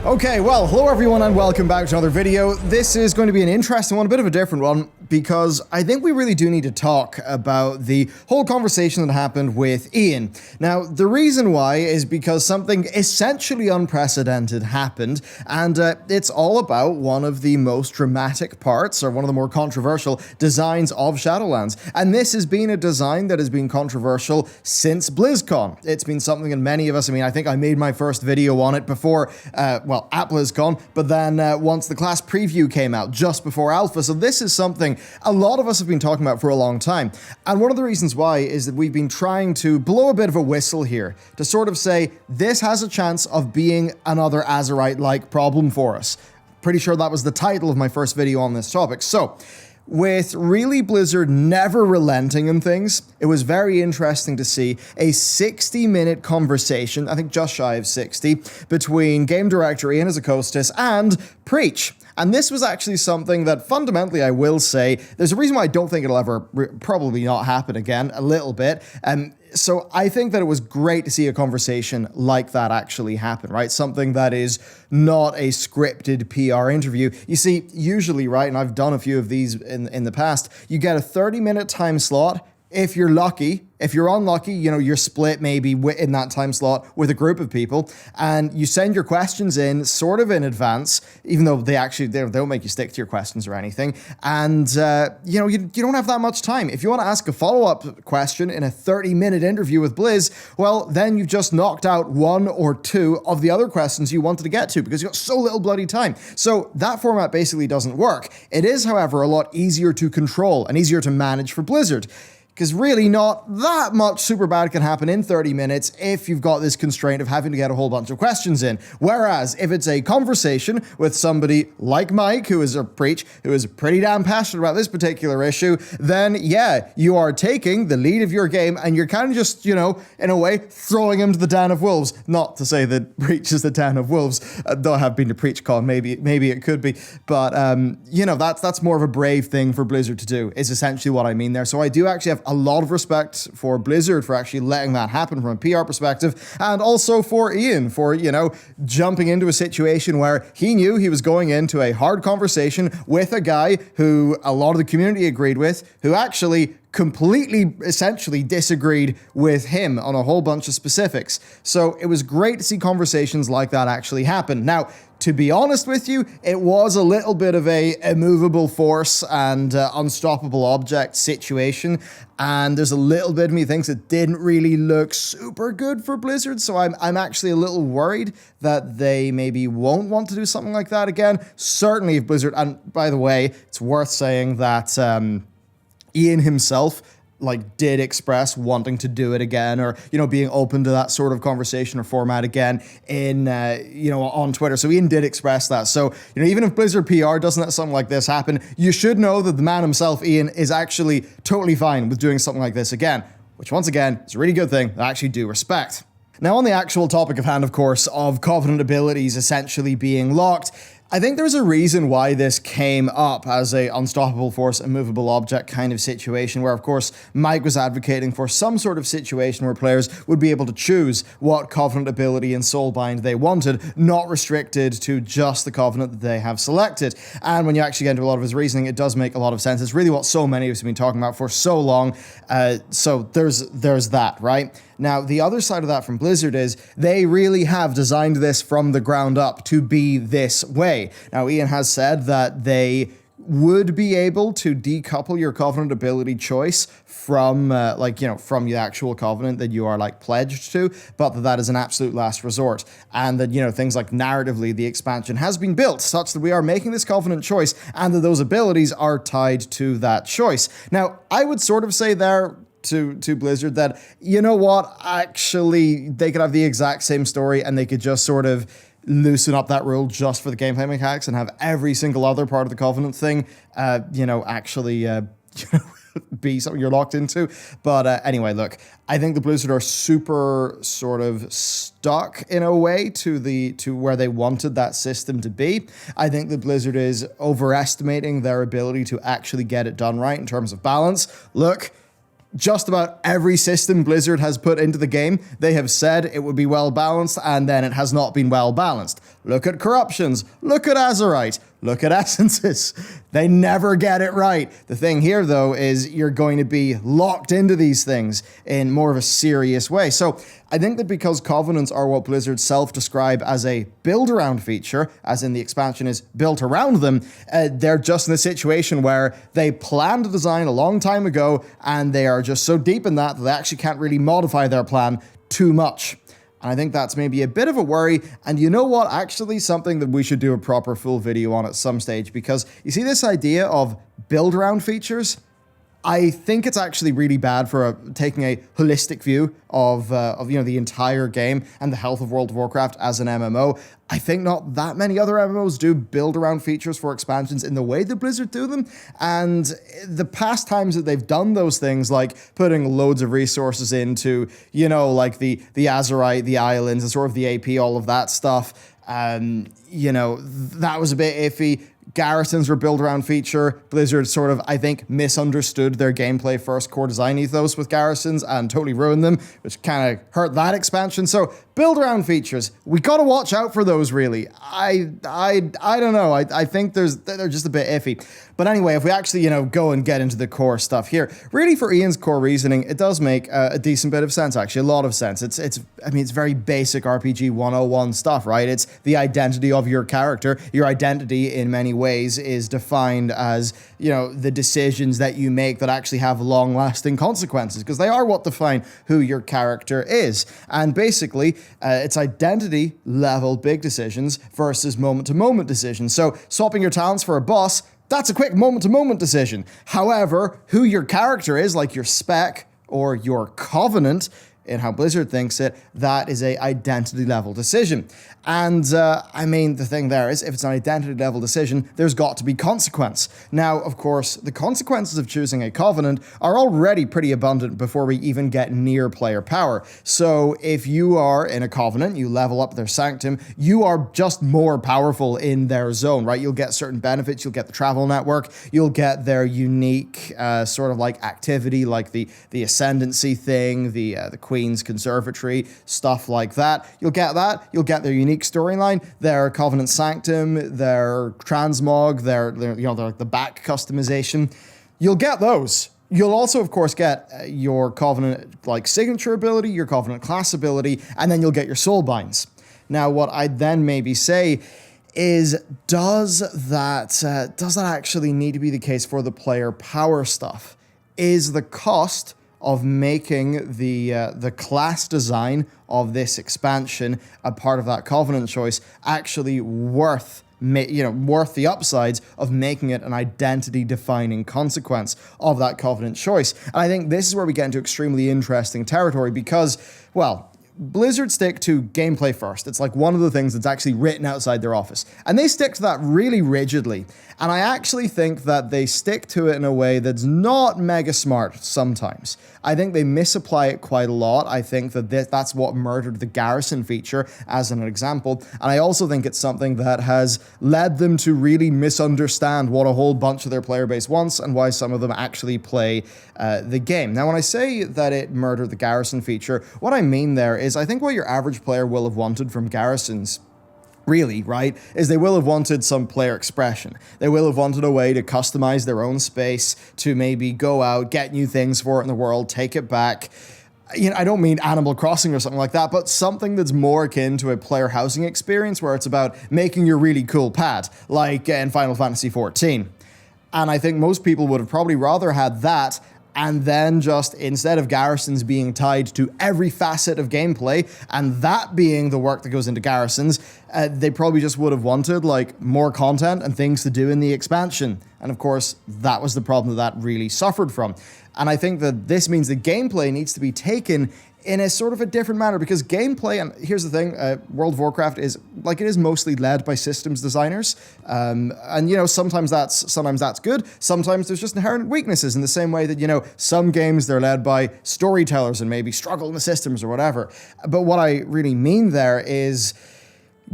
Okay, well, hello everyone and welcome back to another video. This is going to be an interesting one, a bit of a different one, because I think we really do need to talk about the whole conversation that happened with Ian. Now, the reason why is because something essentially unprecedented happened, and it's all about one of the most dramatic parts, or one of the more controversial designs of Shadowlands. And this has been a design that has been controversial since BlizzCon. It's been something that many of us, I think I made my first video on it before, at BlizzCon, but then once the class preview came out just before Alpha. So this is something a lot of us have been talking about for a long time. And one of the reasons why is that we've been trying to blow a bit of a whistle here to sort of say this has a chance of being another Azerite-like problem for us. Pretty sure that was the title of my first video on this topic. So, with really Blizzard never relenting in things, it was very interesting to see a 60-minute conversation, I think just shy of 60, between game director Ian Azakostas and Preach. And this was actually something that fundamentally I will say, there's a reason why I don't think it'll ever probably not happen again, a little bit. So I think that it was great to see a conversation like that actually happen, right? Something that is not a scripted PR interview. You see, usually, right, and I've done a few of these in the past, you get a 30-minute time slot. If you're lucky, if you're unlucky, you're split maybe in that time slot with a group of people, and you send your questions in sort of in advance, even though they don't make you stick to your questions or anything. And, you don't have that much time. If you want to ask a follow-up question in a 30-minute interview with Blizz, well, then you've just knocked out one or two of the other questions you wanted to get to because you got so little bloody time. So that format basically doesn't work. It is, however, a lot easier to control and easier to manage for Blizzard. Because really not that much super bad can happen in 30 minutes if you've got this constraint of having to get a whole bunch of questions in. Whereas if it's a conversation with somebody like Mike, who is a Preach, who is pretty damn passionate about this particular issue, then yeah, you are taking the lead of your game and you're kind of just, in a way, throwing him to the den of wolves. Not to say that Preach is the den of wolves, though I have been to PreachCon, maybe it could be. But, that's more of a brave thing for Blizzard to do, is essentially what I mean there. So I do actually have a lot of respect for Blizzard for actually letting that happen from a PR perspective, and also for Ian for, jumping into a situation where he knew he was going into a hard conversation with a guy who a lot of the community agreed with, who actually completely, essentially disagreed with him on a whole bunch of specifics. So it was great to see conversations like that actually happen. Now, to be honest with you, it was a little bit of a immovable force and unstoppable object situation, and there's a little bit of me thinks it didn't really look super good for Blizzard, so I'm actually a little worried that they maybe won't want to do something like that again. Certainly if Blizzard, and by the way, it's worth saying that Ian himself did express wanting to do it again, or, being open to that sort of conversation or format again in, on Twitter. So Ian did express that. So, even if Blizzard PR doesn't let something like this happen, you should know that the man himself, Ian, is actually totally fine with doing something like this again, which once again is a really good thing that I actually do respect. Now, on the actual topic of hand, of course, of Covenant abilities essentially being locked, I think there's a reason why this came up as a unstoppable force, immovable object kind of situation, where, of course, Mike was advocating for some sort of situation where players would be able to choose what Covenant ability and Soulbind they wanted, not restricted to just the Covenant that they have selected. And when you actually get into a lot of his reasoning, it does make a lot of sense. It's really what so many of us have been talking about for so long. So there's that, right? Now, the other side of that from Blizzard is they really have designed this from the ground up to be this way. Now, Ian has said that they would be able to decouple your Covenant ability choice from, from the actual Covenant that you are, pledged to, but that is an absolute last resort. And that, things like narratively, the expansion has been built such that we are making this Covenant choice, and that those abilities are tied to that choice. Now, I would sort of say there, to Blizzard, that, actually, they could have the exact same story and they could just sort of loosen up that rule just for the gameplay mechanics and have every single other part of the Covenant thing, be something you're locked into. But anyway, look, I think the Blizzard are super sort of stuck in a way to where they wanted that system to be. I think the Blizzard is overestimating their ability to actually get it done right in terms of balance. Look, just about every system Blizzard has put into the game, they have said it would be well balanced, and then it has not been well balanced. Look at corruptions, look at Azerite, look at essences. They never get it right. The thing here, though, is you're going to be locked into these things in more of a serious way. So I think that because Covenants are what Blizzard self-describe as a build-around feature, as in the expansion is built around them, they're just in a situation where they planned a design a long time ago, and they are just so deep in that they actually can't really modify their plan too much. And I think that's maybe a bit of a worry. And you know what? Actually, something that we should do a proper full video on at some stage, because you see this idea of build around features? I think it's actually really bad for taking a holistic view of the entire game and the health of World of Warcraft as an MMO. I think not that many other MMOs do build around features for expansions in the way that Blizzard do them. And the past times that they've done those things, like putting loads of resources into, like the Azerite, the islands, and sort of the AP, all of that stuff, that was a bit iffy. Garrisons were build around feature. Blizzard sort of, I think, misunderstood their gameplay first core design ethos with garrisons and totally ruined them, which kind of hurt that expansion. So build around features, we got to watch out for those, really. I don't know. I think they're just a bit iffy. But anyway, if we actually, go and get into the core stuff here, really for Ian's core reasoning, it does make a decent bit of sense, actually, a lot of sense. It's very basic RPG 101 stuff, right? It's the identity of your character. Your identity, in many ways, is defined as, the decisions that you make that actually have long-lasting consequences, because they are what define who your character is. And basically, it's identity level big decisions versus moment-to-moment decisions. So swapping your talents for a boss, that's a quick moment-to-moment decision. However, who your character is, like your spec or your covenant, in how Blizzard thinks it, that is a identity level decision. And the thing there is, if it's an identity level decision, there's got to be consequence. Now, of course, the consequences of choosing a covenant are already pretty abundant before we even get near player power. So if you are in a covenant, you level up their sanctum, you are just more powerful in their zone, right? You'll get certain benefits, you'll get the travel network, you'll get their unique sort of like activity, like the ascendancy thing, the Queen's Conservatory, stuff like that. You'll get that. You'll get their unique storyline, their Covenant Sanctum, their transmog, their the back customization. You'll get those. You'll also, of course, get your Covenant like signature ability, your Covenant class ability, and then you'll get your soul binds. Now, what I'd then maybe say is, does that actually need to be the case for the player power stuff? Is the cost of making the class design of this expansion a part of that Covenant choice actually worth the upsides of making it an identity-defining consequence of that Covenant choice? And I think this is where we get into extremely interesting territory because, well, Blizzard stick to gameplay first. It's like one of the things that's actually written outside their office. And they stick to that really rigidly. And I actually think that they stick to it in a way that's not mega smart sometimes. I think they misapply it quite a lot. I think that that's what murdered the garrison feature, as an example. And I also think it's something that has led them to really misunderstand what a whole bunch of their player base wants and why some of them actually play the game. Now, when I say that it murdered the garrison feature, what I mean there is I think what your average player will have wanted from garrisons, really, right, is they will have wanted some player expression. They will have wanted a way to customize their own space, to maybe go out, get new things for it in the world, take it back. I don't mean Animal Crossing or something like that, but something that's more akin to a player housing experience where it's about making your really cool pad, like in Final Fantasy XIV. And I think most people would have probably rather had that, and then just, instead of garrisons being tied to every facet of gameplay, and that being the work that goes into garrisons, they probably just would have wanted like more content and things to do in the expansion. And of course, that was the problem that really suffered from. And I think that this means that gameplay needs to be taken in a sort of a different manner, because gameplay, and here's the thing, World of Warcraft is mostly led by systems designers, and sometimes that's good, sometimes there's just inherent weaknesses in the same way that, some games they're led by storytellers and maybe struggle in the systems or whatever. But what I really mean there is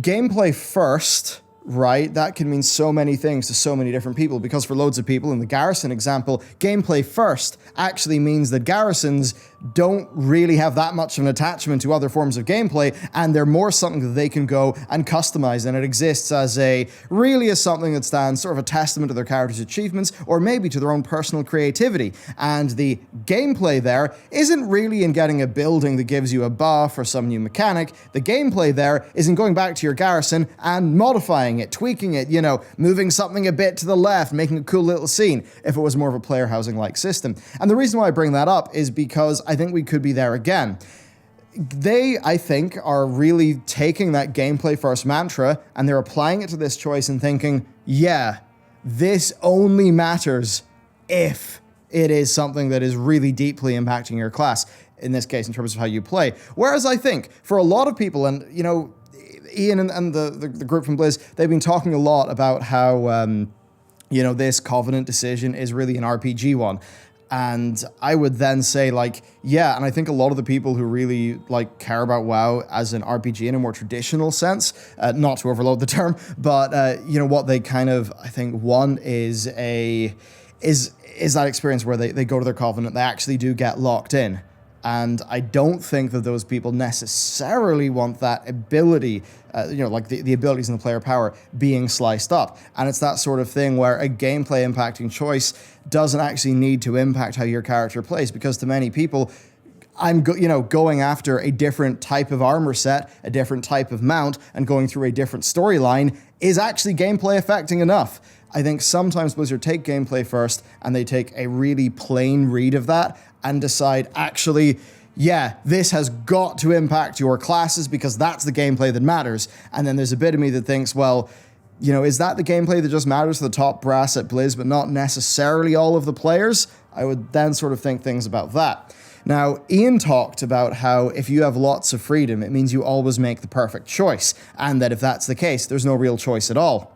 gameplay first right? That can mean so many things to so many different people, because for loads of people, in the Garrison example, gameplay first actually means that garrisons don't really have that much of an attachment to other forms of gameplay, and they're more something that they can go and customize, and it exists as something that stands sort of a testament to their character's achievements, or maybe to their own personal creativity. And the gameplay there isn't really in getting a building that gives you a buff or some new mechanic. The gameplay there is in going back to your garrison and modifying it, tweaking it, moving something a bit to the left, making a cool little scene, if it was more of a player housing-like system. And the reason why I bring that up is because I think we could be there again. They, I think, are really taking that gameplay first mantra and they're applying it to this choice and thinking, yeah, this only matters if it is something that is really deeply impacting your class, in this case, in terms of how you play. Whereas I think for a lot of people, and, Ian and the group from Blizz, they've been talking a lot about how, this Covenant decision is really an RPG one. And I would then say, yeah, and I think a lot of the people who really, care about WoW as an RPG in a more traditional sense, not to overload the term, but, what they kind of, I think, want is that experience where they go to their Covenant, they actually do get locked in. And I don't think that those people necessarily want that ability, the abilities and the player power being sliced up. And it's that sort of thing where a gameplay impacting choice doesn't actually need to impact how your character plays, because to many people, going after a different type of armor set, a different type of mount, and going through a different storyline is actually gameplay affecting enough. I think sometimes Blizzard take gameplay first and they take a really plain read of that and decide, actually, yeah, this has got to impact your classes because that's the gameplay that matters. And then there's a bit of me that thinks, well, is that the gameplay that just matters to the top brass at Blizz, but not necessarily all of the players? I would then sort of think things about that. Now, Ian talked about how if you have lots of freedom, it means you always make the perfect choice, and that if that's the case, there's no real choice at all.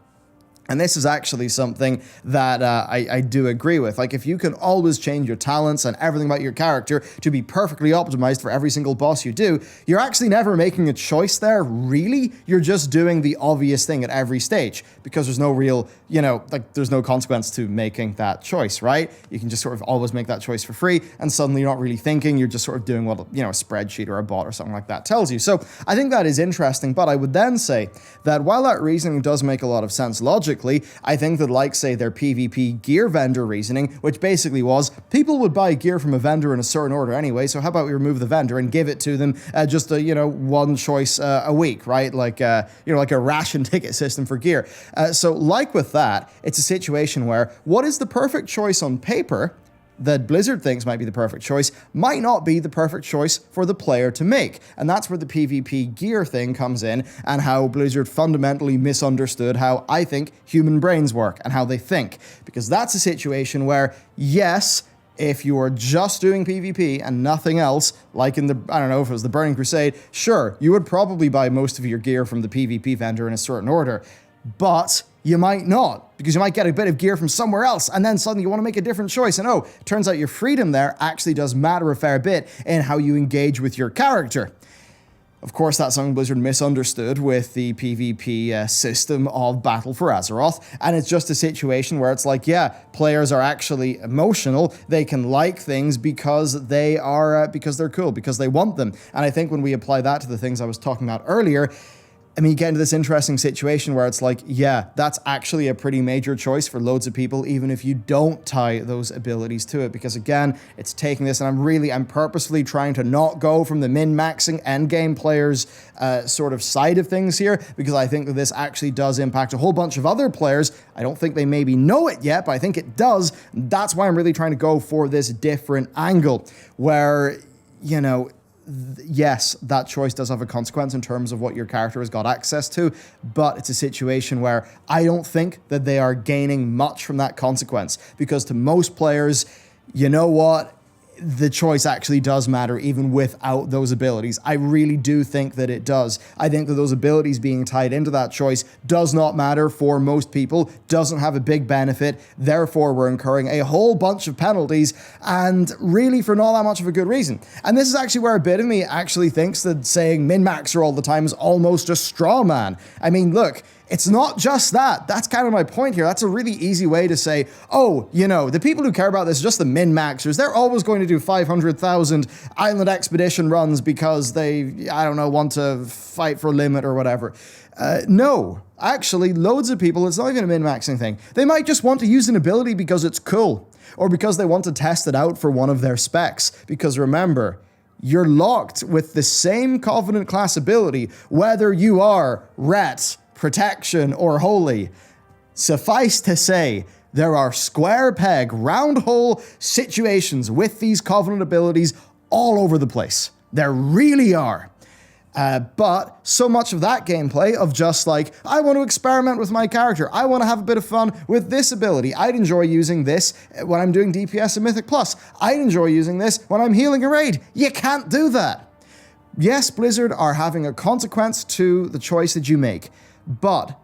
And this is actually something that I do agree with. If you can always change your talents and everything about your character to be perfectly optimized for every single boss you do, you're actually never making a choice there, really. You're just doing the obvious thing at every stage, because there's no real, there's no consequence to making that choice, right? You can just sort of always make that choice for free, and suddenly you're not really thinking, you're just sort of doing what, a spreadsheet or a bot or something like that tells you. So I think that is interesting, but I would then say that while that reasoning does make a lot of sense logically, I think that, say, their PvP gear vendor reasoning, which basically was, people would buy gear from a vendor in a certain order anyway, so how about we remove the vendor and give it to them just one choice a week, right? Like a ration ticket system for gear. So with that, it's a situation where what is the perfect choice on paper that Blizzard thinks might be the perfect choice might not be the perfect choice for the player to make. And that's where the PvP gear thing comes in, and how Blizzard fundamentally misunderstood how I think human brains work and how they think. Because that's a situation where, yes, if you are just doing PvP and nothing else, like in if it was the Burning Crusade, sure, you would probably buy most of your gear from the PvP vendor in a certain order. But you might not, because you might get a bit of gear from somewhere else, and then suddenly you want to make a different choice. And it turns out your freedom there actually does matter a fair bit in how you engage with your character. Of course, that's something Blizzard misunderstood with the PvP system of Battle for Azeroth, and it's just a situation where it's players are actually emotional. They can like things because they are because they're cool, because they want them. And I think when we apply that to the things I was talking about earlier, you get into this interesting situation where it's yeah, that's actually a pretty major choice for loads of people, even if you don't tie those abilities to it. Because again, it's taking this, and I'm purposefully trying to not go from the min-maxing endgame players sort of side of things here, because I think that this actually does impact a whole bunch of other players. I don't think they maybe know it yet, but I think it does. That's why I'm really trying to go for this different angle where, yes, that choice does have a consequence in terms of what your character has got access to, but it's a situation where I don't think that they are gaining much from that consequence, because to most players, the choice actually does matter even without those abilities. I really do think that it does. I think that those abilities being tied into that choice does not matter for most people, doesn't have a big benefit, therefore we're incurring a whole bunch of penalties, and really for not that much of a good reason. And this is actually where a bit of me actually thinks that saying min-maxer all the time is almost a straw man. Look, it's not just that. That's kind of my point here. That's a really easy way to say, oh, you know, the people who care about this are just the min-maxers. They're always going to do 500,000 island expedition runs because they, I don't know, want to fight for a limit or whatever. No, actually, loads of people, it's not even a min-maxing thing. They might just want to use an ability because it's cool, or because they want to test it out for one of their specs. Because remember, you're locked with the same Covenant class ability, whether you are Ret, Protection, or Holy. Suffice to say, there are square peg, round hole situations with these Covenant abilities all over the place. There really are. But so much of that gameplay of just like, I want to experiment with my character. I want to have a bit of fun with this ability. I'd enjoy using this when I'm doing DPS and Mythic Plus. I'd enjoy using this when I'm healing a raid. You can't do that. Yes, Blizzard are having a consequence to the choice that you make, but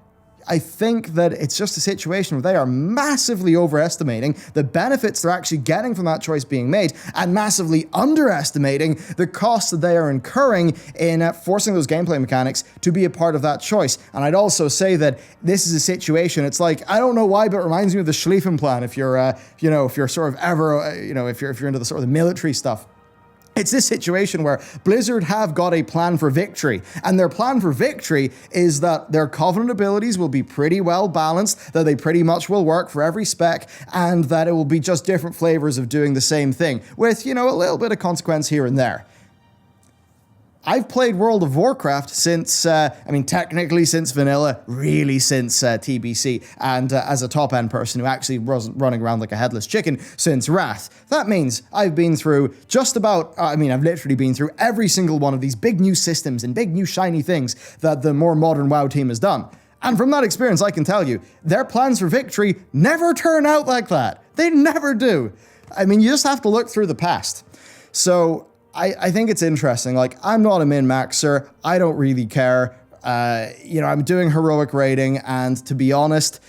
I think that it's just a situation where they are massively overestimating the benefits they're actually getting from that choice being made, and massively underestimating the costs that they are incurring in forcing those gameplay mechanics to be a part of that choice. And I'd also say that this is a situation, it's like, I don't know why, but it reminds me of the Schlieffen plan if you're, if you're sort of ever, if you're into the sort of the military stuff. It's this situation where Blizzard have got a plan for victory, and their plan for victory is that their Covenant abilities will be pretty well balanced, that they pretty much will work for every spec, and that it will be just different flavors of doing the same thing, with, a little bit of consequence here and there. I've played World of Warcraft since, technically since vanilla, really since TBC, and as a top-end person who actually wasn't running around like a headless chicken since Wrath. That means I've been through just about, I've literally been through every single one of these big new systems and big new shiny things that the more modern WoW team has done. And from that experience, I can tell you, their plans for victory never turn out like that. They never do. You just have to look through the past. So I think it's interesting. Like, I'm not a min-maxer. I don't really care. I'm doing heroic raiding, and to be honest,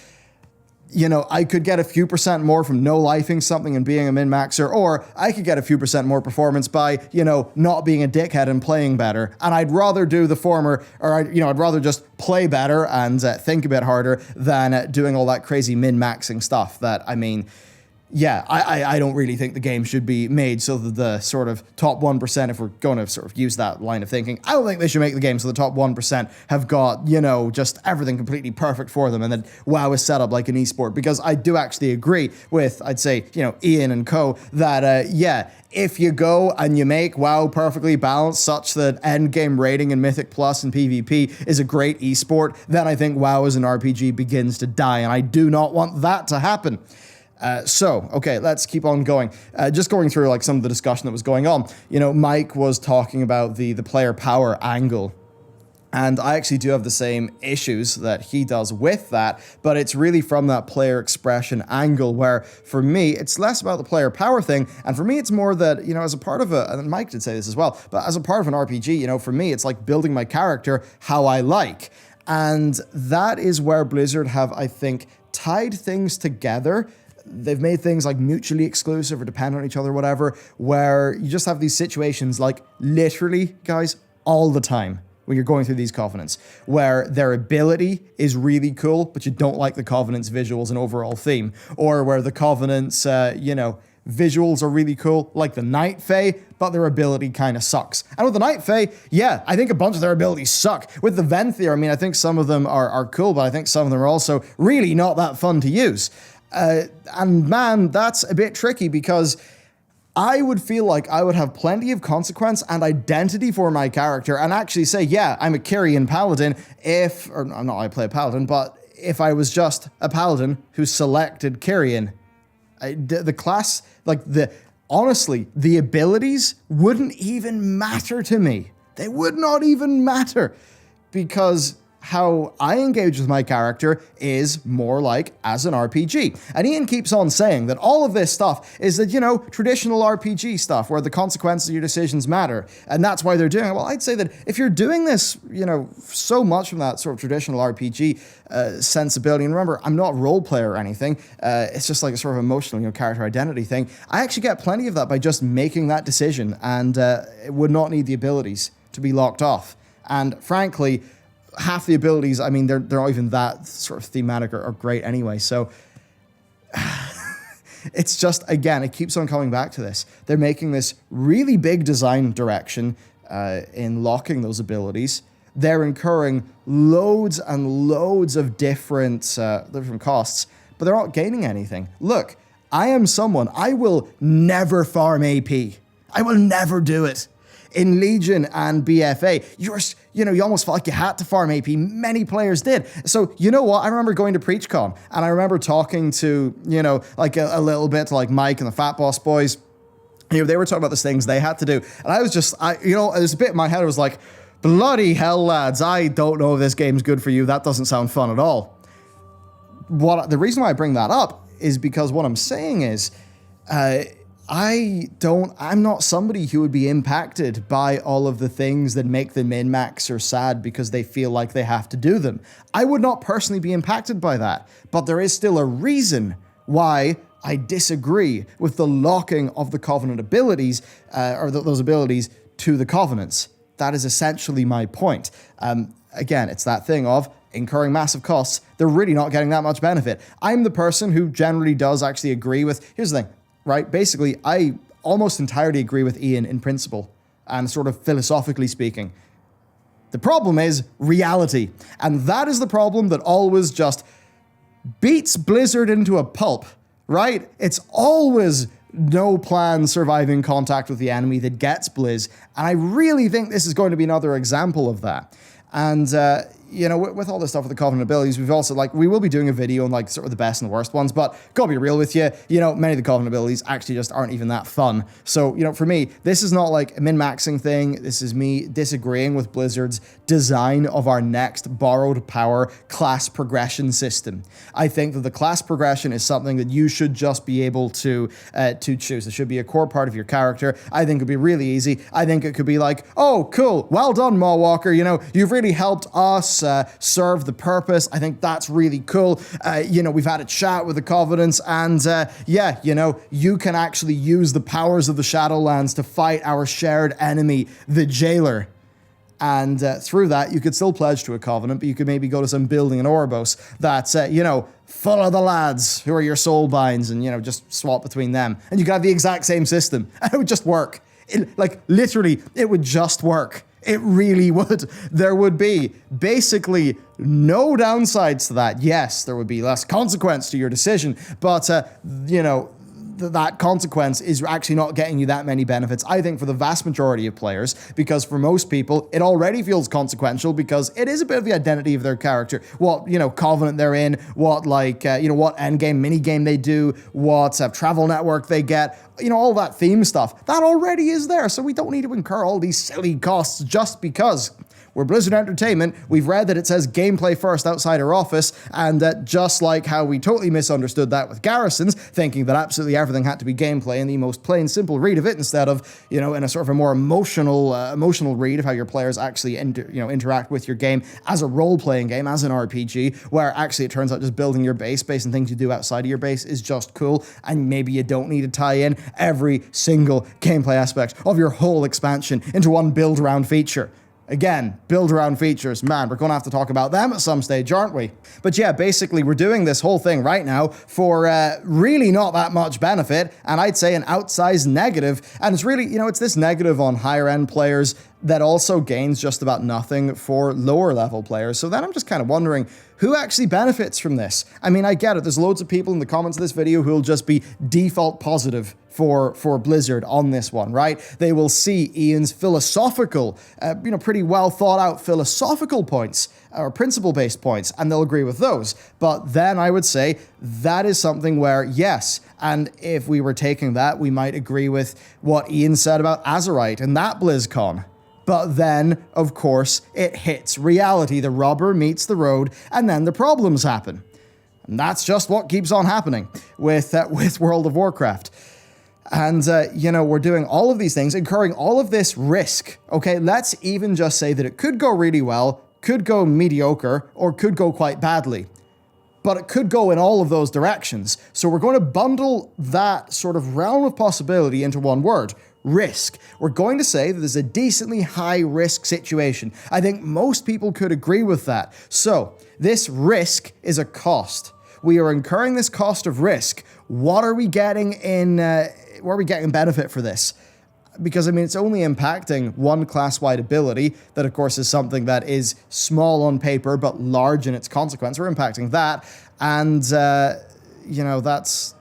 I could get a few % more from no-lifing something and being a min-maxer, or I could get a few % more performance by, not being a dickhead and playing better. And I'd rather do the former, or I'd rather just play better and think a bit harder than doing all that crazy min-maxing stuff that, yeah, I don't really think the game should be made so that the sort of top 1%, if we're going to sort of use that line of thinking, I don't think they should make the game so the top 1% have got, just everything completely perfect for them, and then WoW is set up like an esport, because I do actually agree with, I'd say, Ian and co, that, if you go and you make WoW perfectly balanced such that endgame rating and Mythic Plus and PvP is a great esport, then I think WoW as an RPG begins to die, and I do not want that to happen. Okay, let's keep on going. Just going through like some of the discussion that was going on. Mike was talking about the player power angle. And I actually do have the same issues that he does with that, but it's really from that player expression angle where, for me, it's less about the player power thing, and for me, it's more that, as a part of and Mike did say this as well, but as a part of an RPG, for me, it's like building my character how I like. And that is where Blizzard have, I think, tied things together. They've made things like mutually exclusive or dependent on each other, whatever, where you just have these situations like literally, guys, all the time when you're going through these Covenants, where their ability is really cool, but you don't like the Covenant's visuals and overall theme, or where the Covenant's, visuals are really cool, like the Night Fae, but their ability kind of sucks. And with the Night Fae, yeah, I think a bunch of their abilities suck. With the Venthyr, I think some of them are cool, but I think some of them are also really not that fun to use. And man, that's a bit tricky, because I would feel like I would have plenty of consequence and identity for my character and actually say, yeah, I'm a Kyrian paladin I play a paladin, but if I was just a paladin who selected Kyrian, the class, honestly, the abilities wouldn't even matter to me. They would not even matter, because how I engage with my character is more like as an RPG. And Ian keeps on saying that all of this stuff is that, traditional RPG stuff where the consequences of your decisions matter. And that's why they're doing it. Well, I'd say that if you're doing this, so much from that sort of traditional RPG sensibility, and remember, I'm not a role player or anything. It's just like a sort of emotional, character identity thing. I actually get plenty of that by just making that decision, and it would not need the abilities to be locked off. And frankly, half the abilities, I mean, they're not even that sort of thematic or great anyway. So it's just, again, it keeps on coming back to this. They're making this really big design direction in locking those abilities. They're incurring loads and loads of different costs, but they're not gaining anything. Look, I am someone, I will never farm AP. I will never do it. In Legion and BFA, you almost felt like you had to farm AP. Many players did. So, you know what? I remember going to PreachCon, and I remember talking to, like a little bit to like Mike and the Fat Boss boys. They were talking about the things they had to do. And I was just, there's a bit in my head, I was like, bloody hell, lads, I don't know if this game's good for you. That doesn't sound fun at all. The reason why I bring that up is because what I'm saying is, I'm not somebody who would be impacted by all of the things that make the min-maxer sad because they feel like they have to do them. I would not personally be impacted by that, but there is still a reason why I disagree with the locking of the Covenant abilities, those abilities to the Covenants. That is essentially my point. Again, it's that thing of incurring massive costs. They're really not getting that much benefit. I'm the person who generally does actually agree with, here's the thing, right? Basically, I almost entirely agree with Ian in principle and sort of philosophically speaking. The problem is reality. And that is the problem that always just beats Blizzard into a pulp, right? It's always no plan surviving contact with the enemy that gets Blizz. And I really think this is going to be another example of that. And, with all this stuff with the Covenant abilities, we've also, we will be doing a video on, sort of the best and the worst ones, but gotta be real with you, many of the Covenant abilities actually just aren't even that fun. So, for me, this is not like a min-maxing thing. This is me disagreeing with Blizzard's design of our next borrowed power class progression system. I think that the class progression is something that you should just be able to choose. It should be a core part of your character. I think it'd be really easy. I think it could be like, oh, cool, well done, Mawwalker, you've really helped us serve the purpose. I think that's really cool. We've had a chat with the Covenants, and you can actually use the powers of the Shadowlands to fight our shared enemy, the Jailer. And through that, you could still pledge to a Covenant, but you could maybe go to some building in Oribos that's, full of the lads who are your soul binds, and, just swap between them. And you could have the exact same system, and it would just work. Literally, it would just work. It really would. There would be basically no downsides to that. Yes, there would be less consequence to your decision, but, that consequence is actually not getting you that many benefits, I think, for the vast majority of players, because for most people, it already feels consequential because it is a bit of the identity of their character. What, Covenant they're in, what, what endgame, minigame they do, what travel network they get, all that theme stuff. That already is there, so we don't need to incur all these silly costs just because. We're Blizzard Entertainment. We've read that it says gameplay first outside our office, and that just like how we totally misunderstood that with Garrisons, thinking that absolutely everything had to be gameplay and the most plain, simple read of it instead of, in a sort of a more emotional read of how your players actually interact with your game as a role-playing game, as an RPG, where actually it turns out just building your base based on things you do outside of your base is just cool, and maybe you don't need to tie in every single gameplay aspect of your whole expansion into one build-around feature. Again, build-around features, man, we're going to have to talk about them at some stage, aren't we? But yeah, basically, we're doing this whole thing right now for really not that much benefit, and I'd say an outsized negative, and it's really, it's this negative on higher-end players that also gains just about nothing for lower-level players. So then I'm just kind of wondering, who actually benefits from this? I mean, I get it, there's loads of people in the comments of this video who will just be default positive for Blizzard on this one, right? They will see Ian's philosophical, pretty well thought out philosophical points, or principle-based points, and they'll agree with those. But then I would say that is something where, yes, and if we were taking that, we might agree with what Ian said about Azerite and that BlizzCon. But then, of course, it hits reality. The rubber meets the road, and then the problems happen. And that's just what keeps on happening with World of Warcraft. And, we're doing all of these things, incurring all of this risk. Okay, let's even just say that it could go really well, could go mediocre, or could go quite badly. But it could go in all of those directions. So we're going to bundle that sort of realm of possibility into one word: risk. We're going to say that there's a decently high risk situation. I think most people could agree with that. So this risk is a cost. We are incurring this cost of risk. What are we getting in? What are we getting benefit for this? Because, I mean, it's only impacting one class-wide ability that, of course, is something that is small on paper but large in its consequence. We're impacting that, and, you know, that's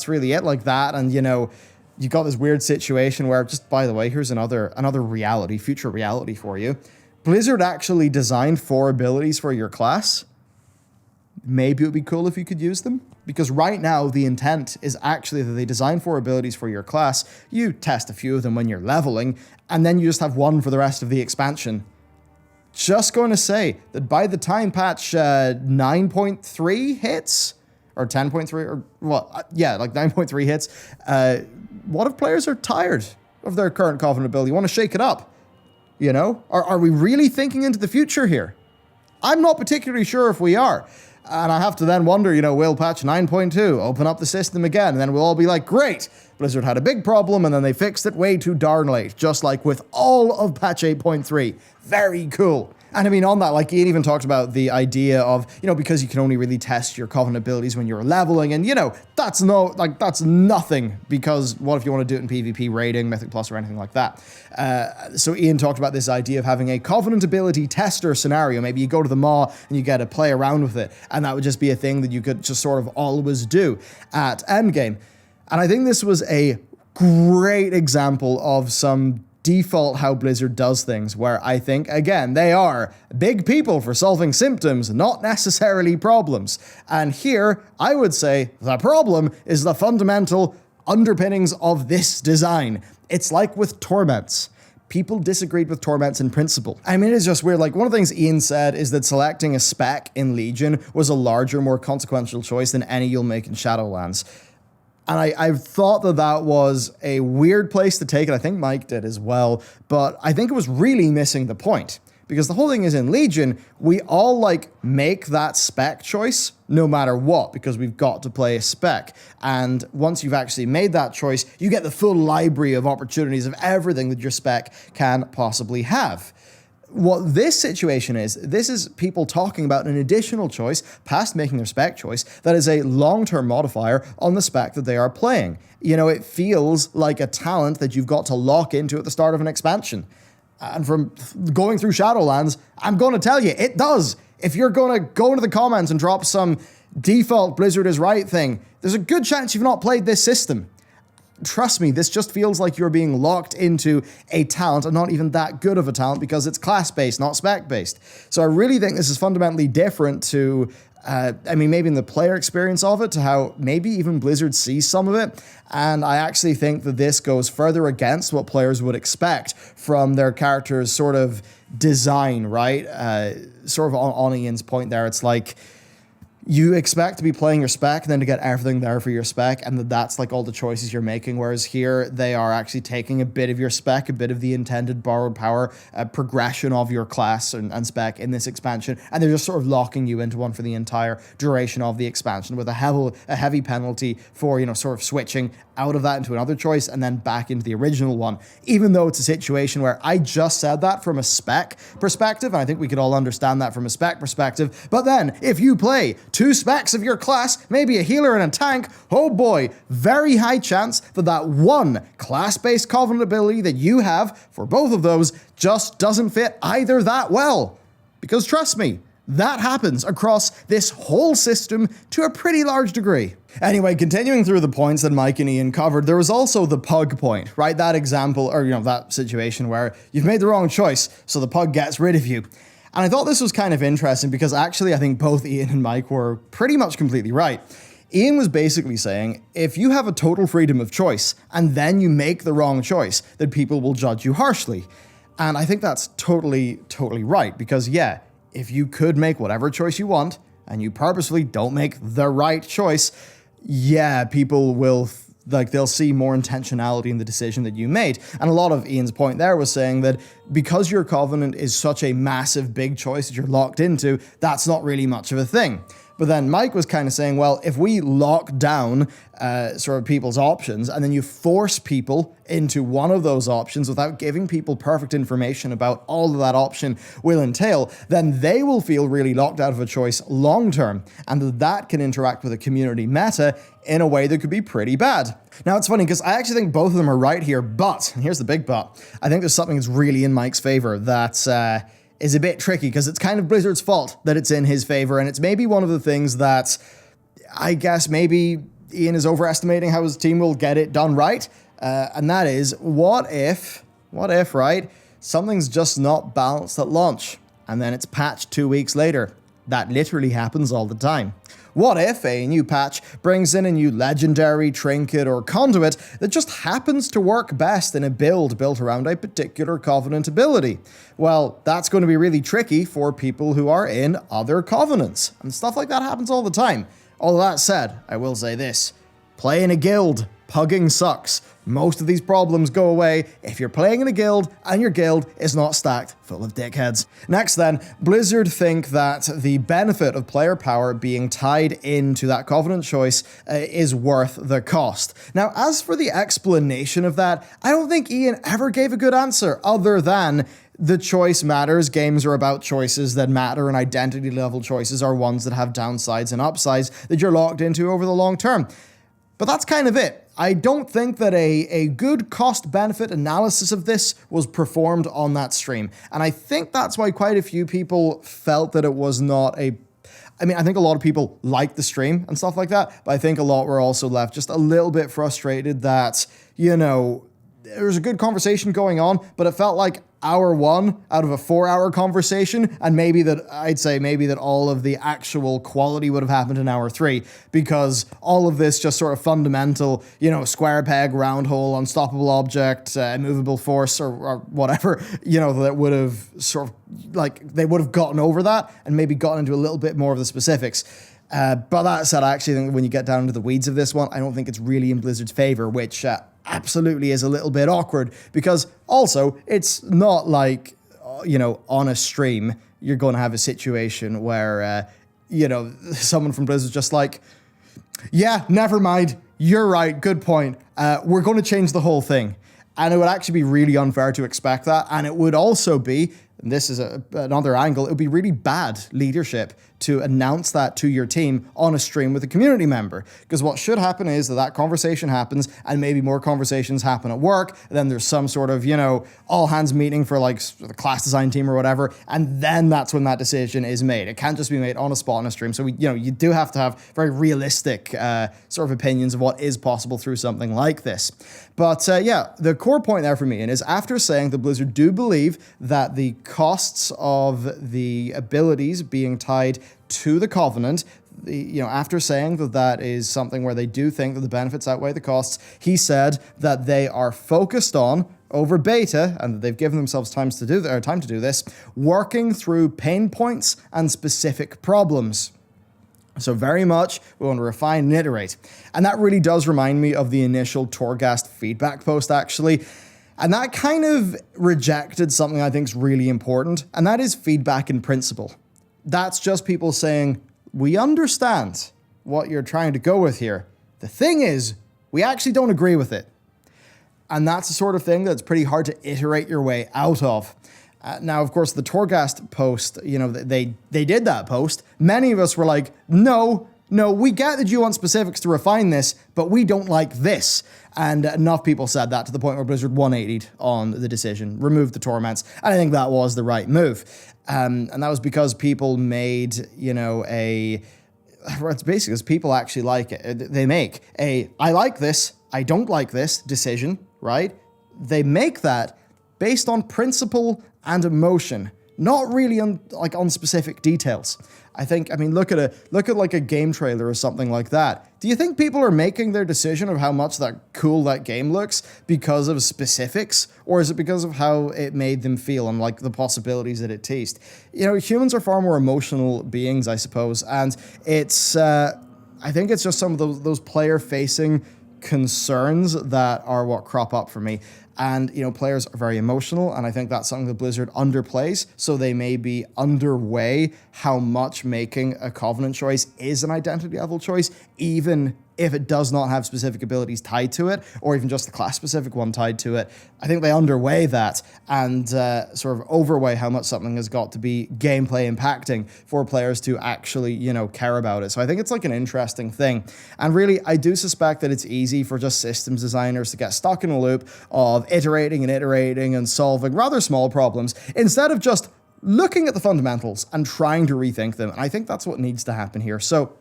really it, like that. And, you know, you got this weird situation where, just by the way, here's another reality, future reality for you. Blizzard actually designed 4 abilities for your class. Maybe it would be cool if you could use them. Because right now, the intent is actually that they design 4 abilities for your class, you test a few of them when you're leveling, and then you just have one for the rest of the expansion. Just going to say that by the time patch 9.3 hits, or 10.3, or well, yeah, like 9.3 hits, what if players are tired of their current Covenant ability, want to shake it up? You know? Are we really thinking into the future here? I'm not particularly sure if we are. And I have to then wonder, you know, will patch 9.2 open up the system again? And then we'll all be like, great, Blizzard had a big problem and then they fixed it way too darn late, just like with all of patch 8.3. Very cool. And I mean, on that, like, Ian even talked about the idea of, you know, because you can only really test your Covenant abilities when you're leveling, and, you know, that's nothing, because what if you want to do it in PvP raiding, Mythic Plus, or anything like that? So Ian talked about this idea of having a Covenant ability tester scenario. Maybe you go to the Maw and you get to play around with it, and that would just be a thing that you could just sort of always do at endgame. And I think this was a great example of some default how Blizzard does things, where I think, again, they are big people for solving symptoms, not necessarily problems. And here, I would say the problem is the fundamental underpinnings of this design. It's like with torments. People disagreed with torments in principle. I mean, it's just weird. Like, one of the things Ian said is that selecting a spec in Legion was a larger, more consequential choice than any you'll make in Shadowlands. And I thought that that was a weird place to take it. I think Mike did as well. But I think it was really missing the point. Because the whole thing is, in Legion, we all, like, make that spec choice no matter what, because we've got to play a spec. And once you've actually made that choice, you get the full library of opportunities of everything that your spec can possibly have. What this situation is, this is people talking about an additional choice, past making their spec choice, that is a long-term modifier on the spec that they are playing. You know, it feels like a talent that you've got to lock into at the start of an expansion. And from going through Shadowlands, I'm going to tell you, it does. If you're going to go into the comments and drop some default Blizzard is right thing, there's a good chance you've not played this system. Trust me, this just feels like you're being locked into a talent, and not even that good of a talent, because it's class-based, not spec-based. So I really think this is fundamentally different to, I mean, maybe in the player experience of it, to how maybe even Blizzard sees some of it. And I actually think that this goes further against what players would expect from their character's sort of design, right? Sort of on Ian's point there, it's like, you expect to be playing your spec and then to get everything there for your spec, and that's like all the choices you're making, whereas here they are actually taking a bit of your spec, a bit of the intended borrowed power progression of your class and spec in this expansion, and they're just sort of locking you into one for the entire duration of the expansion, with a heavy penalty for, you know, sort of switching out of that into another choice and then back into the original one, even though it's a situation where I just said that from a spec perspective, and I think we could all understand that from a spec perspective. But then if you play 2 specs of your class, maybe a healer and a tank, oh boy, very high chance that that one class-based Covenant ability that you have for both of those just doesn't fit either that well. Because trust me, that happens across this whole system to a pretty large degree. Anyway, continuing through the points that Mike and Ian covered, there was also the pug point, right? That example, or, you know, that situation where you've made the wrong choice, so the pug gets rid of you. And I thought this was kind of interesting because actually I think both Ian and Mike were pretty much completely right. Ian was basically saying, if you have a total freedom of choice and then you make the wrong choice, then people will judge you harshly. And I think that's totally right, because yeah, if you could make whatever choice you want and you purposefully don't make the right choice, yeah, people will, like, they'll see more intentionality in the decision that you made. And a lot of Ian's point there was saying that because your Covenant is such a massive, big choice that you're locked into, that's not really much of a thing. But then Mike was kind of saying, well, if we lock down sort of people's options and then you force people into one of those options without giving people perfect information about all that option will entail, then they will feel really locked out of a choice long term. And that can interact with a community meta in a way that could be pretty bad. Now, it's funny because I actually think both of them are right here, but, and here's the big but, I think there's something that's really in Mike's favor that is a bit tricky because it's kind of Blizzard's fault that it's in his favor, and it's maybe one of the things that I guess maybe Ian is overestimating how his team will get it done right, and that is, what if, right, something's just not balanced at launch, and then it's patched 2 weeks later? That literally happens all the time. What if a new patch brings in a new legendary, trinket, or conduit that just happens to work best in a build built around a particular Covenant ability? Well, that's going to be really tricky for people who are in other Covenants, and stuff like that happens all the time. All that said, I will say this. Play in a guild. Pugging sucks. Most of these problems go away if you're playing in a guild and your guild is not stacked full of dickheads. Next then, Blizzard think that the benefit of player power being tied into that Covenant choice is worth the cost. Now, as for the explanation of that, I don't think Ian ever gave a good answer other than the choice matters, games are about choices that matter, and identity level choices are ones that have downsides and upsides that you're locked into over the long term. But that's kind of it. I don't think that a good cost-benefit analysis of this was performed on that stream. And I think that's why quite a few people felt that it was not a... I mean, I think a lot of people liked the stream and stuff like that, but I think a lot were also left just a little bit frustrated that, you know, there was a good conversation going on, but it felt like hour one out of a 4-hour conversation, and I'd say maybe that all of the actual quality would have happened in hour 3, because all of this just sort of fundamental, you know, square peg, round hole, unstoppable object, immovable force, or whatever, you know, that would have sort of, like, they would have gotten over that and maybe gotten into a little bit more of the specifics. But that said, I actually think when you get down into the weeds of this one, I don't think it's really in Blizzard's favor, which absolutely is a little bit awkward, because also it's not like, you know, on a stream you're going to have a situation where, you know, someone from Blizzard's just like, yeah, never mind, you're right, good point, we're going to change the whole thing. And it would actually be really unfair to expect that, and it would also be, and this is another angle, it would be really bad leadership to announce that to your team on a stream with a community member. Because what should happen is that conversation happens, and maybe more conversations happen at work, and then there's some sort of, you know, all hands meeting for like the class design team or whatever, and then that's when that decision is made. It can't just be made on a spot on a stream. So you do have to have very realistic sort of opinions of what is possible through something like this. But yeah, the core point there for me is, after saying that Blizzard do believe that the costs of the abilities being tied to the Covenant, after saying that that is something where they do think that the benefits outweigh the costs, he said that they are focused on, over beta, and that they've given themselves time to do this, working through pain points and specific problems. So very much, we want to refine and iterate. And that really does remind me of the initial Torghast feedback post, actually. And that kind of rejected something I think is really important, and that is feedback in principle. That's just people saying, we understand what you're trying to go with here. The thing is, we actually don't agree with it. And that's the sort of thing that's pretty hard to iterate your way out of. Now, of course, the Torghast post, you know, they did that post. Many of us were like, no, we get that you want specifics to refine this, but we don't like this. And enough people said that to the point where Blizzard 180'd on the decision, removed the torments. And I think that was the right move. And that was because people made, you know, it's basically because people actually like it. They make I like this, I don't like this decision, right? They make that based on principle and emotion, not really on specific details. I mean, look at like a game trailer or something like that. Do you think people are making their decision of how much cool that game looks because of specifics, or is it because of how it made them feel and like the possibilities that it teased? You know, humans are far more emotional beings, I suppose, and it's I think it's just some of those player-facing concerns that are what crop up for me. And, you know, players are very emotional, and I think that's something that Blizzard underplays, so they may be underway how much making a Covenant choice is an identity level choice, even if it does not have specific abilities tied to it, or even just the class-specific one tied to it. I think they underweigh that and sort of overweigh how much something has got to be gameplay impacting for players to actually, you know, care about it. So I think it's like an interesting thing. And really, I do suspect that it's easy for just systems designers to get stuck in a loop of iterating and solving rather small problems instead of just looking at the fundamentals and trying to rethink them. And I think that's what needs to happen here. So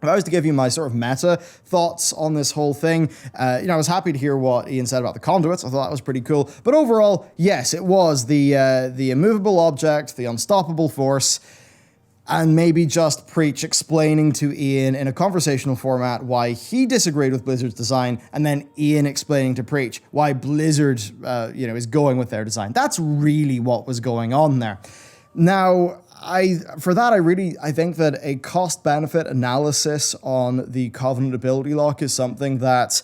if I was to give you my sort of meta thoughts on this whole thing, you know, I was happy to hear what Ian said about the conduits. I thought that was pretty cool. But overall, yes, it was the immovable object, the unstoppable force, and maybe just Preach explaining to Ian in a conversational format why he disagreed with Blizzard's design, and then Ian explaining to Preach why Blizzard, you know, is going with their design. That's really what was going on there. Now, I think that a cost-benefit analysis on the Covenant ability lock is something that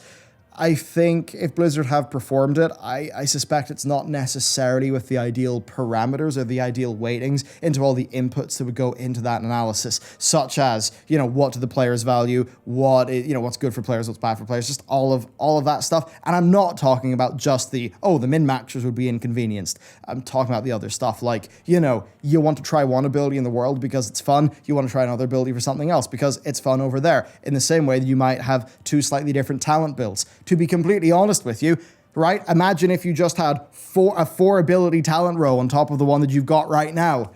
I think if Blizzard have performed it, I suspect it's not necessarily with the ideal parameters or the ideal weightings into all the inputs that would go into that analysis, such as, you know, what do the players value, what's good for players, what's bad for players, just all of that stuff. And I'm not talking about just the min-maxers would be inconvenienced. I'm talking about the other stuff, like, you know, you want to try one ability in the world because it's fun, you want to try another ability for something else because it's fun over there. In the same way that you might have two slightly different talent builds. To be completely honest with you, right? Imagine if you just had a four ability talent row on top of the one that you've got right now.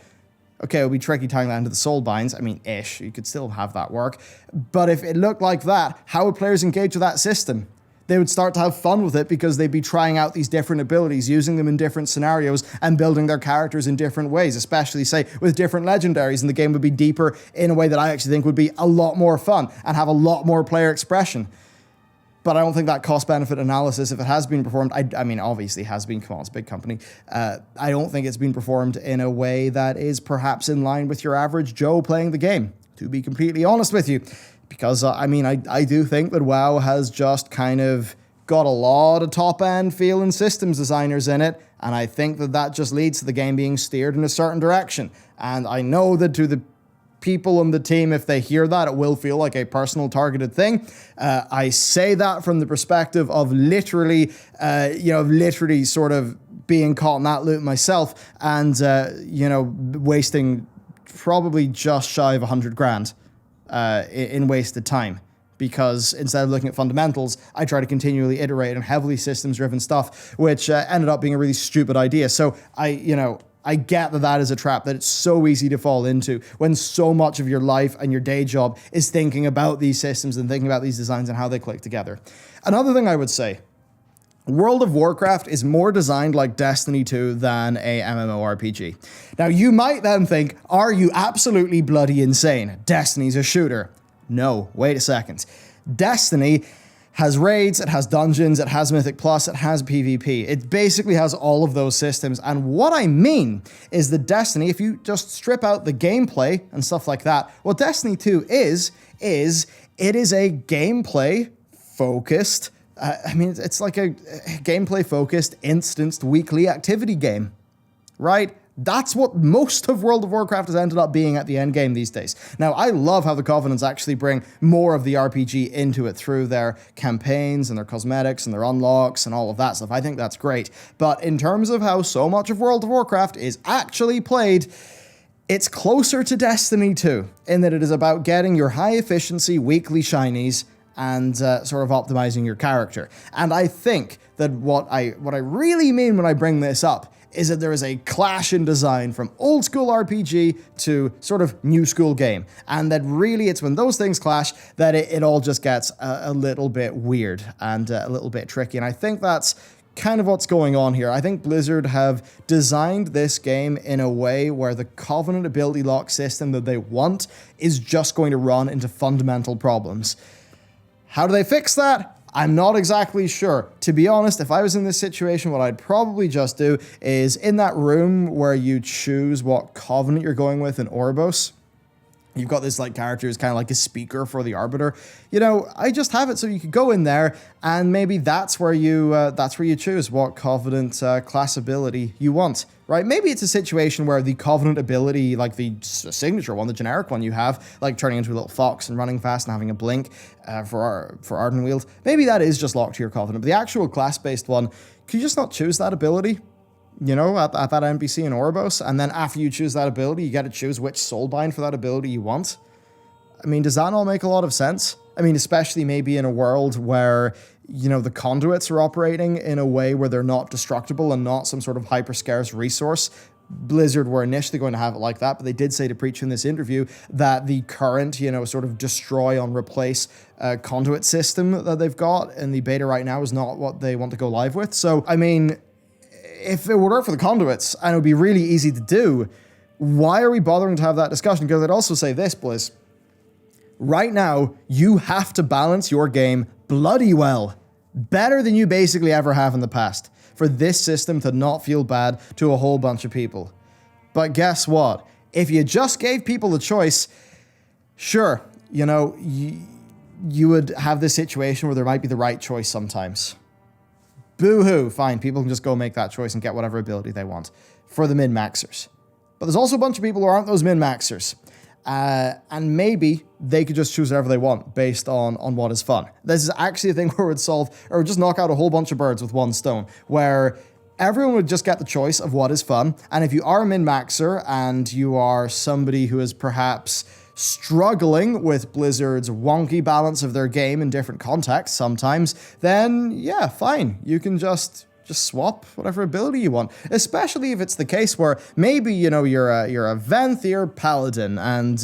Okay, it would be tricky tying that into the soul binds. I mean, ish, you could still have that work. But if it looked like that, how would players engage with that system? They would start to have fun with it because they'd be trying out these different abilities, using them in different scenarios and building their characters in different ways, especially, say, with different legendaries, and the game would be deeper in a way that I actually think would be a lot more fun and have a lot more player expression. But I don't think that cost-benefit analysis, if it has been performed, I mean, obviously has been, come on, it's a big company. I don't think it's been performed in a way that is perhaps in line with your average Joe playing the game, to be completely honest with you. Because, I mean, I do think that WoW has just kind of got a lot of top-end feeling systems designers in it, and I think that just leads to the game being steered in a certain direction. And I know that to the people on the team, if they hear that, it will feel like a personal targeted thing. I say that from the perspective of literally sort of being caught in that loop myself and, wasting probably just shy of 100 grand in wasted time. Because instead of looking at fundamentals, I try to continually iterate on heavily systems-driven stuff, which ended up being a really stupid idea. So I get that is a trap that it's so easy to fall into when so much of your life and your day job is thinking about these systems and thinking about these designs and how they click together. Another thing I would say, World of Warcraft is more designed like Destiny 2 than a MMORPG. Now, you might then think, are you absolutely bloody insane? Destiny's a shooter. No, wait a second. Destiny has raids, it has dungeons, it has Mythic Plus, it has PvP. It basically has all of those systems. And what I mean is that Destiny, if you just strip out the gameplay and stuff like that, what Destiny 2 is it is a gameplay-focused, it's like a gameplay-focused, instanced weekly activity game, right? That's what most of World of Warcraft has ended up being at the end game these days. Now, I love how the Covenants actually bring more of the RPG into it through their campaigns and their cosmetics and their unlocks and all of that stuff. I think that's great. But in terms of how so much of World of Warcraft is actually played, it's closer to Destiny 2 in that it is about getting your high-efficiency weekly shinies and sort of optimizing your character. And I think that what I really mean when I bring this up is that there is a clash in design from old school RPG to sort of new school game. And that really it's when those things clash that it all just gets a little bit weird and a little bit tricky. And I think that's kind of what's going on here. I think Blizzard have designed this game in a way where the Covenant ability lock system that they want is just going to run into fundamental problems. How do they fix that? I'm not exactly sure. To be honest, if I was in this situation, what I'd probably just do is in that room where you choose what Covenant you're going with in Oribos, You've got this like character who's kind of like a speaker for the Arbiter. You know, I just have it so you could go in there and maybe that's where you choose what Covenant class ability you want, right? Maybe it's a situation where the Covenant ability, like the signature one, the generic one you have, like turning into a little fox and running fast and having a blink for Ardenweald, maybe that is just locked to your Covenant. But the actual class-based one, could you just not choose that ability? You know, at that NPC in Oribos, and then after you choose that ability, you get to choose which soulbind for that ability you want. I mean, does that not make a lot of sense? I mean, especially maybe in a world where, you know, the conduits are operating in a way where they're not destructible and not some sort of hyper scarce resource. Blizzard were initially going to have it like that, but they did say to Preach in this interview that the current, you know, sort of destroy on replace conduit system that they've got in the beta right now is not what they want to go live with. So, I mean, if it would work for the conduits and it would be really easy to do, why are we bothering to have that discussion? Because I'd also say this, Blizz. Right now, you have to balance your game bloody well. Better than you basically ever have in the past. For this system to not feel bad to a whole bunch of people. But guess what? If you just gave people the choice, sure, you know, you would have this situation where there might be the right choice sometimes. Boo-hoo, fine, people can just go make that choice and get whatever ability they want for the min-maxers. But there's also a bunch of people who aren't those min-maxers. And maybe they could just choose whatever they want based on what is fun. This is actually a thing where it would solve, or would just knock out a whole bunch of birds with one stone, where everyone would just get the choice of what is fun. And if you are a min-maxer and you are somebody who is perhaps struggling with Blizzard's wonky balance of their game in different contexts sometimes, then yeah, fine. You can just swap whatever ability you want. Especially if it's the case where maybe, you know, you're a Venthyr paladin and,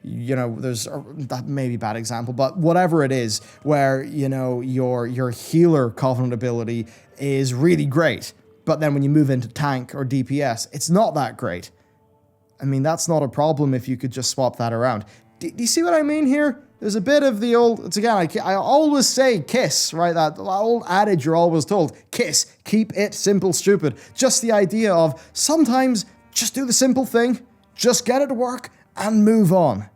you know, that may be a bad example, but whatever it is, where, you know, your healer Covenant ability is really great, but then when you move into tank or DPS, it's not that great. I mean, that's not a problem if you could just swap that around. Do you see what I mean here? There's a bit of the old, it's again, I always say KISS, right? That old adage you're always told, KISS, keep it simple, stupid. Just the idea of sometimes just do the simple thing, just get it to work and move on.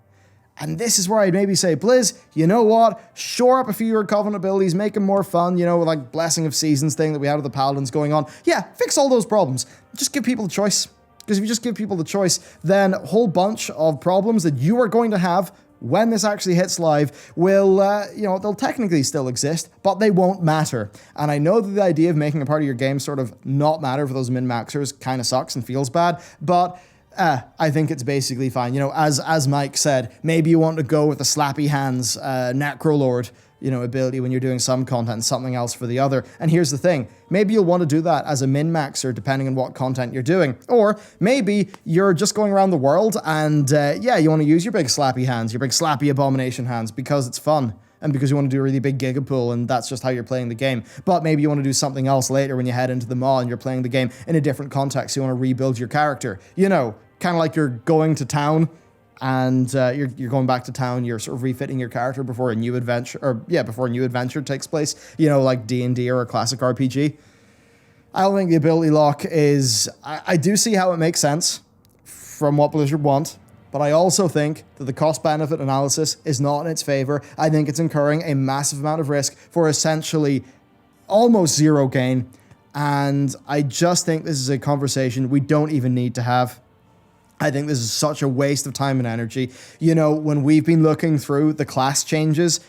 And this is where I'd maybe say, Blizz, you know what? Shore up a few of your Covenant abilities, make them more fun, you know, like Blessing of Seasons thing that we had with the Paladins going on. Yeah, fix all those problems. Just give people the choice. Because if you just give people the choice, then a whole bunch of problems that you are going to have when this actually hits live will, you know, they'll technically still exist, but they won't matter. And I know that the idea of making a part of your game sort of not matter for those min-maxers kind of sucks and feels bad, but I think it's basically fine. You know, as Mike said, maybe you want to go with the slappy hands Necrolord, you know, ability when you're doing some content and something else for the other. And here's the thing, maybe you'll want to do that as a min-maxer depending on what content you're doing. Or maybe you're just going around the world and yeah, you want to use your big slappy hands, your big slappy abomination hands because it's fun. And because you want to do a really big gigapool and that's just how you're playing the game. But maybe you want to do something else later when you head into the maw and you're playing the game in a different context. You want to rebuild your character. You know, kind of like you're going to town and you're going back to town, you're sort of refitting your character before a new adventure takes place, you know, like D&D or a classic RPG. I don't think the ability lock is, I do see how it makes sense from what Blizzard want, but I also think that the cost-benefit analysis is not in its favor. I think it's incurring a massive amount of risk for essentially almost zero gain, and I just think this is a conversation we don't even need to have. I think this is such a waste of time and energy. You know, when we've been looking through the class changes,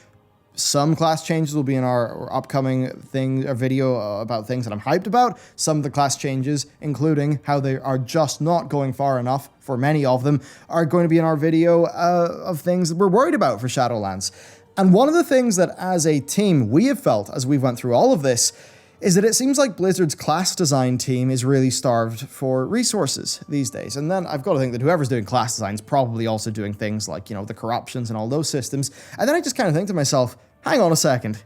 some class changes will be in our upcoming video about things that I'm hyped about. Some of the class changes, including how they are just not going far enough for many of them, are going to be in our video of things that we're worried about for Shadowlands. And one of the things that as a team we have felt as we went through all of this is that it seems like Blizzard's class design team is really starved for resources these days. And then I've got to think that whoever's doing class design is probably also doing things like, you know, the corruptions and all those systems. And then I just kind of think to myself, hang on a second.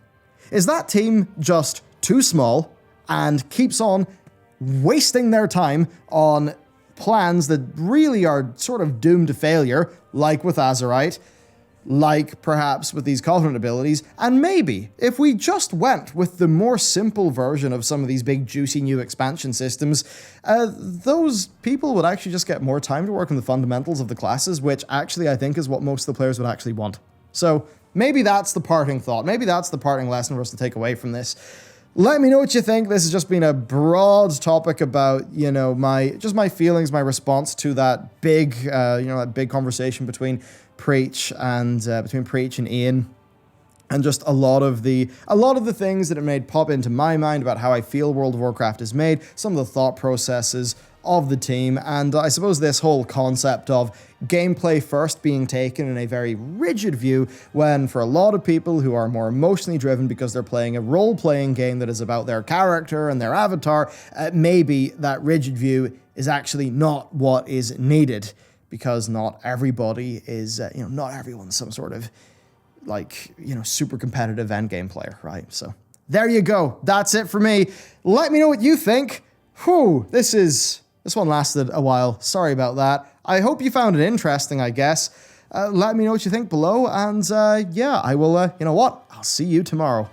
Is that team just too small and keeps on wasting their time on plans that really are sort of doomed to failure, like with Azerite? like perhaps with these Covenant abilities, and maybe if we just went with the more simple version of some of these big juicy new expansion systems, those people would actually just get more time to work on the fundamentals of the classes, which actually I think is what most of the players would actually want. So maybe that's the parting thought. Maybe that's the parting lesson for us to take away from this. Let me know what you think. This has just been a broad topic about, my feelings, my response to that big, that big conversation between Preach and Ian, and just a lot of the things that it made pop into my mind about how I feel World of Warcraft is made, some of the thought processes of the team, and I suppose this whole concept of gameplay first being taken in a very rigid view, when for a lot of people who are more emotionally driven because they're playing a role-playing game that is about their character and their avatar, maybe that rigid view is actually not what is needed, because not everybody is, not everyone's some sort of super competitive endgame player, right? So there you go. That's it for me. Let me know what you think. Whew, this one lasted a while. Sorry about that. I hope you found it interesting, I guess. Let me know what you think below, and I will, I'll see you tomorrow.